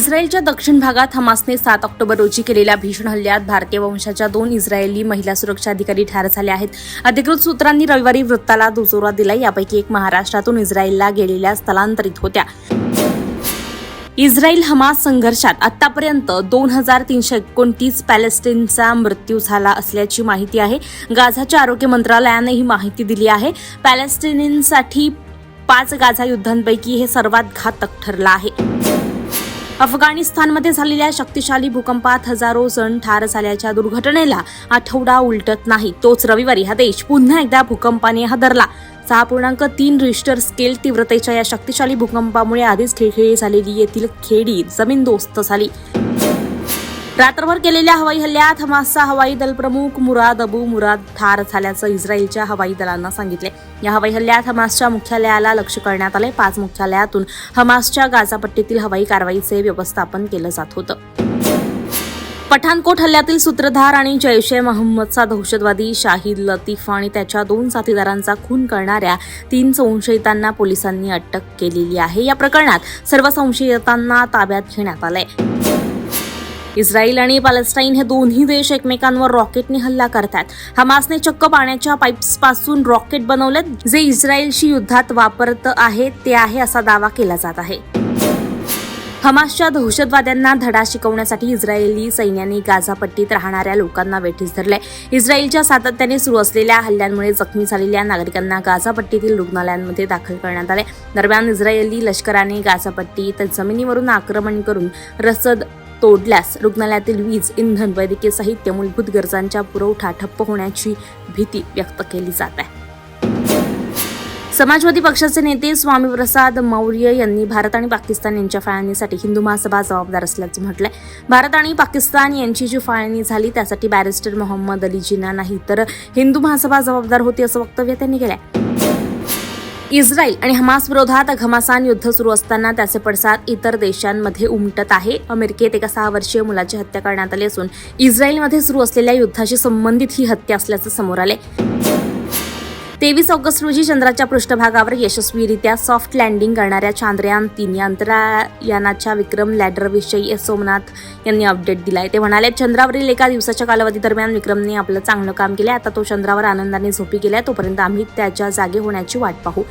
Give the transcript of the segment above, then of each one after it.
इस्रायलच्या दक्षिण भागात हमासने 7 ऑक्टोबर रोजी केलेल्या भीषण हल्ल्यात भारतीय वंशाच्या 2 इस्रायली महिला सुरक्षा अधिकारी ठार झाल्या आहेत. अधिकृत सूत्रांनी रविवारी वृत्ताला दुजोरा दिला. यापैकी एक महाराष्ट्रातून इस्रायलला गेलेल्या स्थलांतरित होत्या. इस्रायल हमास संघर्षात आतापर्यंत 2329 पॅलेस्टाईनचा मृत्यू झाला असल्याची माहिती आहे. गाझाच्या आरोग्य मंत्रालयाने ही माहिती दिली आहे. पॅलेस्टाईनसाठी 5 गाझा युद्धांपैकी हे सर्वात घातक ठरलं आहे. अफगाणिस्तानमध्ये झालेल्या शक्तिशाली भूकंपात हजारो जण ठार झाल्याच्या दुर्घटनेला आठवडा उलटत नाही. तोच रविवारी हा देश पुन्हा एकदा भूकंपाने हादरला. 6.3 रिश्टर स्केल तीव्रतेच्या या शक्तिशाली भूकंपामुळे आधीच खिळखिळी झालेली येथील खेडी जमीनदोस्त झाली. रात्रभर केलेल्या हवाई हल्ल्यात हमासचा हवाई दल प्रमुख मुराद अबू मुराद ठार झाल्याचं इस्रायलच्या हवाई दलानं सांगितले. या हवाई हल्ल्यात हमासच्या मुख्यालयाला लक्ष्य करण्यात आले. 5 मुख्यालयातून हमासच्या गाझापट्टीतील हवाई कारवाईचे व्यवस्थापन केलं जात होतं. पठाणकोट हल्ल्यातील सूत्रधार आणि जैश ए मोहम्मदचा दहशतवादी शाहिद लतीफ आणि त्याच्या 2 साथीदारांचा खून करणाऱ्या 3 संशयितांना पोलिसांनी अटक केलेली आहे. या प्रकरणात सर्व संशयितांना ताब्यात घेण्यात आलंय. इस्रायल आणि पॅलेस्टाईन हे दोन्ही देश एकमेकांवर रॉकेटने हल्ला करतात. हमासने चक्क पाण्याच्या पाईप्सपासून रॉकेट बनवलेत, जे इस्रायलशी युद्धात वापरत आहे ते आहे असा दावा केला जात आहे. हमासच्या दहशतवाद्यांना धडा शिकवण्यासाठी इस्रायली सैन्याने गाझापट्टीत राहणाऱ्या लोकांना वेठीस धरले. इस्रायलच्या सातत्याने सुरू असलेल्या हल्ल्यांमुळे जखमी झालेल्या नागरिकांना गाझापट्टीतील रुग्णालयांमध्ये दाखल करण्यात आले. दरम्यान इस्रायली लष्कराने गाझापट्टीत जमिनीवरून आक्रमण करून रसद तोडल्यास रुग्णालयातील वीज, इंधन, वैद्यकीय साहित्य, मूलभूत गरजांचा पुरवठा ठप्प होण्याची भीती व्यक्त केली जात आहे. समाजवादी पक्षाचे नेते स्वामी प्रसाद मौर्य यांनी भारत आणि पाकिस्तान यांच्या फाळणीसाठी हिंदू महासभा जबाबदार असल्याचं म्हटलंय. भारत आणि पाकिस्तान यांची जी फाळणी झाली त्यासाठी बॅरिस्टर मोहम्मद अली जिना नाही तर हिंदू महासभा जबाबदार होती असं वक्तव्य त्यांनी केलंय. इस्रायल आणि हमास विरोधात घमासान युद्ध सुरू असताना त्याचे पडसाद इतर देशांमध्ये उमटत आहे. अमेरिकेत एका 6 वर्षीय मुलाची हत्या करण्यात आली असून इस्रायलमध्ये सुरू असलेल्या युद्धाशी संबंधित ही हत्या असल्याचं समोर आले. 23 ऑगस्ट रोजी चंद्राच्या पृष्ठभागावर यशस्वीरित्या सॉफ्ट लँडिंग करणाऱ्या चांद्रयान 3 या अंतराळयानाच्या विक्रम लँडरविषयी एस सोमनाथ यांनी अपडेट दिलाय. ते म्हणाले, चंद्रावरील एका दिवसाच्या कालावधी दरम्यान विक्रमने आपलं चांगलं काम केलं. आता तो चंद्रावर आनंदाने झोपी गेलाय. तोपर्यंत आम्ही त्याच्या जागे होण्याची वाट पाहू.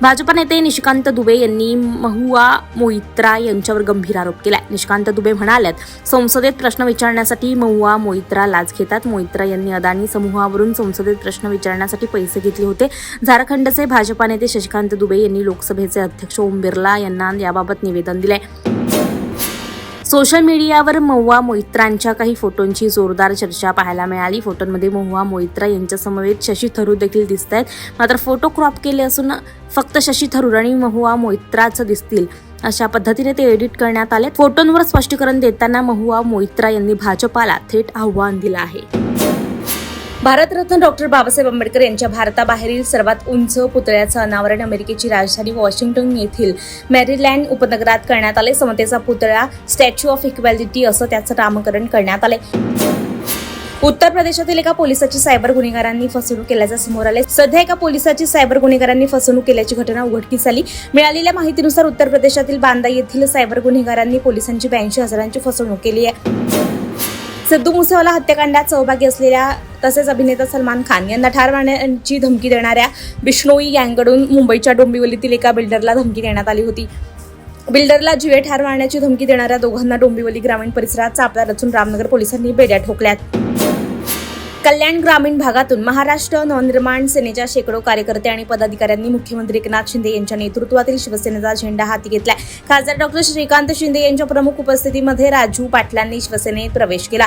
भाजपा नेते निशिकांत दुबे यांनी महुआ मोइत्रा यांच्यावर गंभीर आरोप केलाय. निशिकांत दुबे म्हणालेत, संसदेत प्रश्न विचारण्यासाठी महुआ मोइत्रा लाच घेतात. मोइत्रा यांनी अदानी समूहावरून संसदेत प्रश्न विचारण्यासाठी पैसे घेतले होते. झारखंडचे भाजपा नेते शशिकांत दुबे यांनी लोकसभेचे अध्यक्ष ओम बिर्ला यांना याबाबत निवेदन दिले. सोशल मीडियावर महुआ मोइत्रांच्या काही फोटोंची जोरदार चर्चा पाहायला मिळाली. फोटोंमध्ये महुआ मोइत्रा यांच्या समवेत शशी थरूर देखील दिसत आहेत. मात्र फोटो क्रॉप केले असून फक्त शशी थरूर आणि महुआ मोइत्राच दिसतील अशा पद्धतीने ते एडिट करण्यात आले. फोटोंवर स्पष्टीकरण देताना महुआ मोइत्रा यांनी भाजपाला थेट आव्हान दिलं आहे. भारतरत्न डॉक्टर बाबासाहेब आंबेडकर यांच्या भारताबाहेरील सर्वात उंच पुतळ्याचं अनावरण अमेरिकेची राजधानी वॉशिंग्टन येथील मॅरीलँड उपनगरात करण्यात आले. समतेचा पुतळा स्टॅच्यू ऑफ इक्वॅलिटी असं त्याचं नामकरण करण्यात आले. उत्तर प्रदेशातील एका पोलिसाची सायबर गुन्हेगारांनी फसवणूक केल्याचं समोर आले. सध्या एका पोलिसाची सायबर गुन्हेगारांनी फसवणूक केल्याची घटना उघडकीस आली. मिळालेल्या माहितीनुसार उत्तर प्रदेशातील बांदा येथील सायबर गुन्हेगारांनी पोलिसांची 82,000ची फसवणूक केली आहे. सिद्धू मुसेवाला हत्याकांडात सहभागी असलेल्या तसेच अभिनेता सलमान खान यांना ठार मारण्याची धमकी देणाऱ्या बिश्नोई गँगकडून मुंबईच्या डोंबिवलीतील एका बिल्डरला धमकी देण्यात आली होती. बिल्डरला जीवे ठार मारण्याची धमकी देणाऱ्या दोघांना डोंबिवली ग्रामीण परिसरात सापळा रचून रामनगर पोलिसांनी बेड्या ठोकल्यात. कल्याण ग्रामीण भागातून महाराष्ट्र नवनिर्माण सेनेच्या शेकडो कार्यकर्ते आणि पदाधिकाऱ्यांनी मुख्यमंत्री एकनाथ शिंदे यांच्या नेतृत्वातील शिवसेनेचा झेंडा हाती घेतलाय. खासदार डॉक्टर श्रीकांत शिंदे यांच्या प्रमुख उपस्थितीमध्ये राजू पाटलांनी शिवसेनेत प्रवेश केला.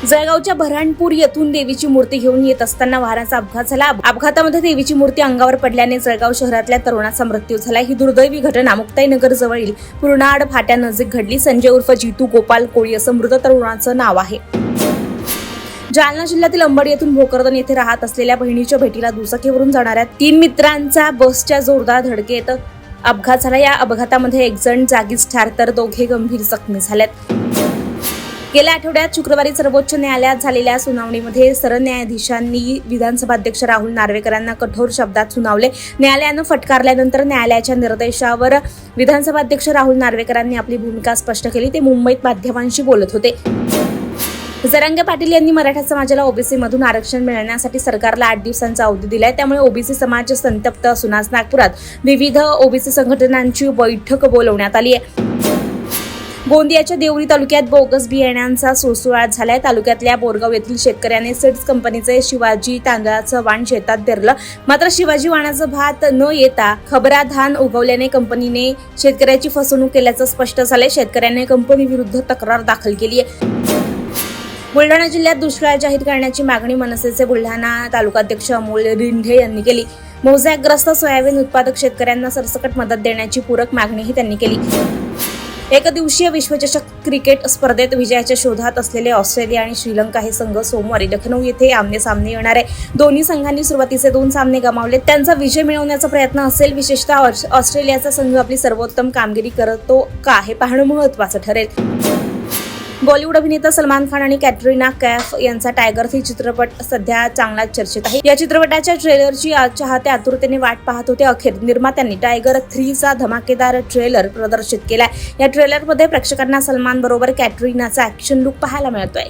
जळगावच्या बऱ्हाणपूर येथून देवीची मूर्ती घेऊन येत असताना वाहनाचा अपघात झाला. अपघातामध्ये देवीची मूर्ती अंगावर पडल्याने जळगाव शहरातल्या तरुणाचा मृत्यू झाला. ही दुर्दैवी घटना मुक्ताईनगर जवळील पूर्णाड फाट्यानजीक घडली. संजय उर्फ जितू गोपाल कोळी असं मृत तरुणाचं नाव आहे. जालना जिल्ह्यातील अंबड येथून भोकरदन येथे राहत असलेल्या बहिणीच्या भेटीला दुचाकीवरून जाणाऱ्या 3 मित्रांचा बसच्या जोरदार धडकेत अपघात झाला. या अपघातामध्ये एक जण जागीच ठार तर दोघे गंभीर जखमी झालेत. गेल्या आठवड्यात शुक्रवारी सर्वोच्च न्यायालयात झालेल्या सुनावणीमध्ये सरन्यायाधीशांनी विधानसभा अध्यक्ष राहुल नार्वेकरांना कठोर शब्दात सुनावले. न्यायालयानं फटकारल्यानंतर न्यायालयाच्या निर्देशावर विधानसभा अध्यक्ष राहुल नार्वेकरांनी आपली भूमिका स्पष्ट केली. ते मुंबईत माध्यमांशी बोलत होते. जरांगे पाटील यांनी मराठा समाजाला ओबीसी मधून आरक्षण मिळण्यासाठी सरकारला 8 दिवसांचा अवधी दिलाय. त्यामुळे ओबीसी समाज संतप्त असून आज नागपुरात विविध ओबीसी संघटनांची बैठक बोलवण्यात आली आहे. गोंदियाच्या देवरी तालुक्यात बोगस बियाण्यांचा सुळसुळाट झालाय. तालुक्यातल्या बोरगाव येथील शेतकऱ्याने सीड्स कंपनीचे शिवाजी तांदळाचं वाण शेतात पेरलं. मात्र शिवाजी वाणाचं भात न येता खबरा धान उगवल्याने कंपनीने शेतकऱ्याची फसवणूक केल्याचं स्पष्ट झालंय. शेतकऱ्याने कंपनीविरुद्ध तक्रार दाखल केली आहे. बुलढाणा जिल्ह्यात दुष्काळ जाहीर करण्याची मागणी मनसेचे बुलढाणा तालुकाध्यक्ष अमोल रिंढे यांनी केली. मोझॅकग्रस्त सोयाबीन उत्पादक शेतकऱ्यांना सरसकट मदत देण्याची पूरक मागणीही त्यांनी केली. एकदिवसीय विश्वचषक क्रिकेट स्पर्धेत विजयाच्या शोधात असलेले ऑस्ट्रेलिया आणि श्रीलंका हे संघ सोमवारी लखनौ येथे आमने-सामने येणार आहे. दोन्ही संघांनी सुरुवातीचे 2 सामने गमावले. त्यांचा विजय मिळवण्याचा प्रयत्न असेल. विशेषतः ऑस्ट्रेलियाचा संघ आपली सर्वोत्तम कामगिरी करतो का हे पाहणं महत्त्वाचं ठरेल. बॉलिवूड अभिनेता सलमान खान आणि कॅटरीना कैफ यांचा टायगर 3 चित्रपट सध्या चांगलाच चर्चेत आहे. या चित्रपटाच्या ट्रेलरची चाहते आतुरतेने वाट पाहत होते. अखेर निर्मात्यांनी टायगर 3चा धमाकेदार ट्रेलर प्रदर्शित केलाय. या ट्रेलरमध्ये प्रेक्षकांना सलमान बरोबर कॅटरीनाचा ॲक्शन लुक पाहायला मिळतोय.